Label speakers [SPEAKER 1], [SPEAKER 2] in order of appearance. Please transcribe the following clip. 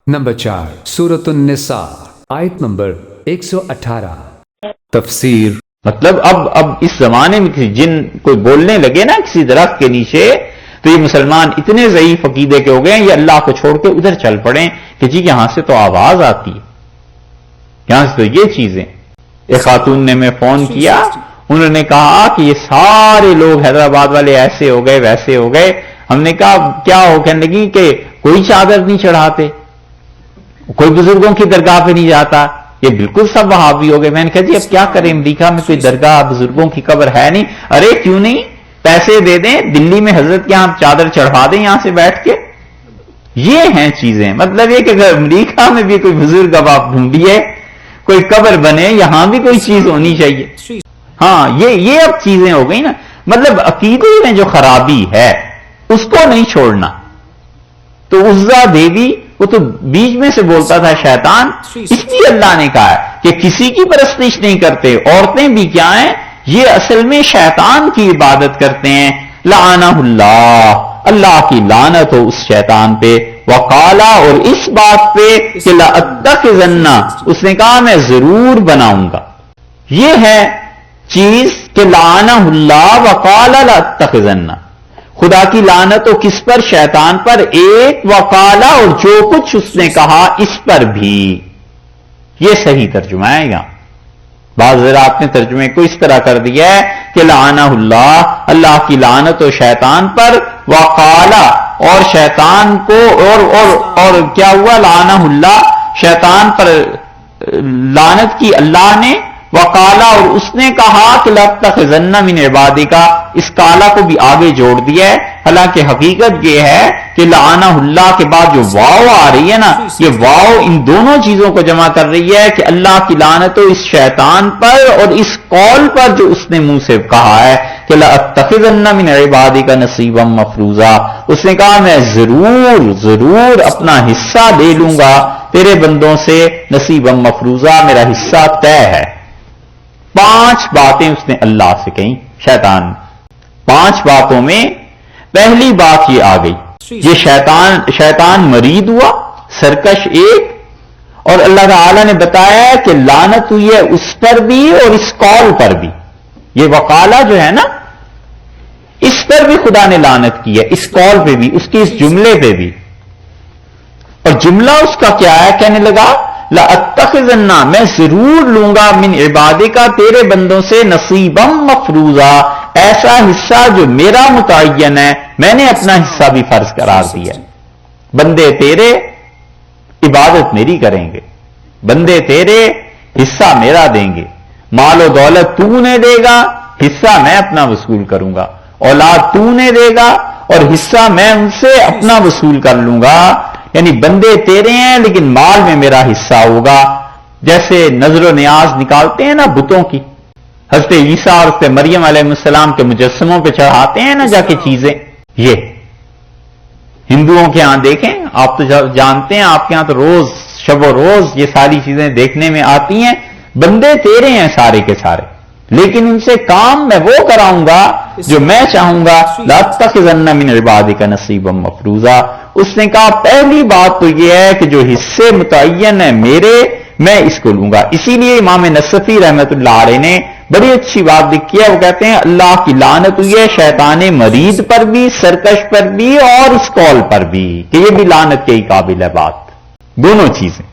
[SPEAKER 1] Number 4 سورۃ النساء آیت نمبر 118 تفسیر
[SPEAKER 2] مطلب اب اس زمانے میں کسی جن کوئی بولنے لگے نا کسی درخت کے نیچے تو یہ مسلمان اتنے ضعیف عقیدے کے ہو گئے ہیں یہ اللہ کو چھوڑ کے ادھر چل پڑے کہ جی یہاں سے تو آواز آتی ہے، یہاں سے تو یہ چیزیں۔ ایک خاتون نے میں فون کیا، انہوں نے کہا کہ یہ سارے لوگ حیدرآباد والے ایسے ہو گئے ویسے ہو گئے۔ ہم نے کہا کیا ہو؟ کہنے لگی کہ کوئی چادر نہیں چڑھاتے، کوئی بزرگوں کی درگاہ پہ نہیں جاتا، یہ بالکل سب وہابی ہو گئے۔ میں نے کہا جی اب کیا کریں، امریکہ میں کوئی درگاہ بزرگوں کی قبر ہے نہیں۔ ارے کیوں نہیں، پیسے دے دیں، دلی میں حضرت کے یہاں چادر چڑھا دیں یہاں سے بیٹھ کے۔ یہ ہیں چیزیں، مطلب یہ کہ اگر امریکہ میں بھی کوئی بزرگ اب آپ ڈھونڈیے، کوئی قبر بنے، یہاں بھی کوئی چیز ہونی چاہیے۔ ہاں یہ اب چیزیں ہو گئی نا، مطلب عقیدے میں جو خرابی ہے اس کو نہیں چھوڑنا۔ تو عزا دیوی وہ تو بیچ میں سے بولتا تھا شیطان، اس لیے اللہ نے کہا ہے کہ کسی کی پرستش نہیں کرتے۔ عورتیں بھی کیا ہیں، یہ اصل میں شیطان کی عبادت کرتے ہیں۔ لعنہ اللہ، اللہ کی لعنت ہو اس شیطان پہ۔ وقالا، اور اس بات پہ کہ لأتخذن، اس نے کہا میں ضرور بناؤں گا۔ یہ ہے چیز کہ لعنہ اللہ وقالا لأتخذن، خدا کی لعنت ہو کس پر؟ شیطان پر۔ ایک وقالا، اور جو کچھ اس نے کہا اس پر بھی۔ یہ صحیح ترجمہ ہے یہاں۔ بعض حضرات نے ترجمے کو اس طرح کر دیا ہے کہ لعنہ اللہ، اللہ کی لعنت ہو شیطان پر، وقالا، اور شیطان کو اور کیا ہوا؟ لعنہ اللہ، شیطان پر لعنت کی اللہ نے، وقالا، اور اس نے کہا کہ لأتخذن من عبادک، اس کالا کو بھی آگے جوڑ دیا ہے۔ حالانکہ حقیقت یہ ہے کہ لعنہ اللہ کے بعد جو واو آ رہی ہے نا، یہ واو ان دونوں چیزوں کو جمع کر رہی ہے کہ اللہ کی لعنت ہو اس شیطان پر اور اس قول پر جو اس نے منہ سے کہا ہے کہ لأتخذن من عبادک نصیبا مفروضا۔ اس نے کہا میں ضرور اپنا حصہ لے لوں گا تیرے بندوں سے، نصیبا مفروضا، میرا حصہ طے ہے۔ 5 باتیں اس نے اللہ سے کہیں شیطان۔ 5 باتوں میں پہلی بات یہ آ گئی، یہ شیطان مرید ہوا، سرکش ایک، اور اللہ تعالی نے بتایا ہے کہ لعنت ہوئی ہے اس پر بھی اور اس قول پر بھی۔ یہ وقالہ جو ہے نا، اس پر بھی خدا نے لعنت کی ہے، اس قول پہ بھی، اس کے اس جملے پہ بھی۔ اور جملہ اس کا کیا ہے؟ کہنے لگا لأتخذن، میں ضرور لوں گا، من عبادک، تیرے بندوں سے، نصیبا مفروضا، ایسا حصہ جو میرا متعین ہے، میں نے اپنا حصہ بھی فرض قرار دیا ہے۔ بندے تیرے عبادت میری کریں گے، بندے تیرے حصہ میرا دیں گے، مال و دولت تو نے دے گا، حصہ میں اپنا وصول کروں گا، اولاد تو نے دے گا اور حصہ میں ان سے اپنا وصول کر لوں گا۔ یعنی بندے تیرے ہیں لیکن مال میں میرا حصہ ہوگا۔ جیسے نظر و نیاز نکالتے ہیں نا بتوں کی، حضرت عیسیٰ اور حضرت مریم علیہ السلام کے مجسموں پہ چڑھاتے ہیں نا جا کے چیزیں، یہ ہندوؤں کے ہاں دیکھیں، آپ تو جانتے ہیں، آپ کے ہاں تو روز شب و روز یہ ساری چیزیں دیکھنے میں آتی ہیں۔ بندے تیرے ہیں سارے کے سارے، لیکن ان سے کام میں وہ کراؤں گا جو میں چاہوں گا۔ لأتخذن من عبادک نصیبا مفروضا، اس نے کہا پہلی بات تو یہ ہے کہ جو حصے متعین ہے میرے، میں اس کو لوں گا۔ اسی لیے امام نصفی رحمت اللہ علیہ نے بڑی اچھی بات لکھی ہے، وہ کہتے ہیں اللہ کی لعنت ہوئی ہے شیطان مرید پر بھی، سرکش پر بھی، اور اس قول پر بھی، کہ یہ بھی لعنت کے ہی قابل ہے بات، دونوں چیزیں۔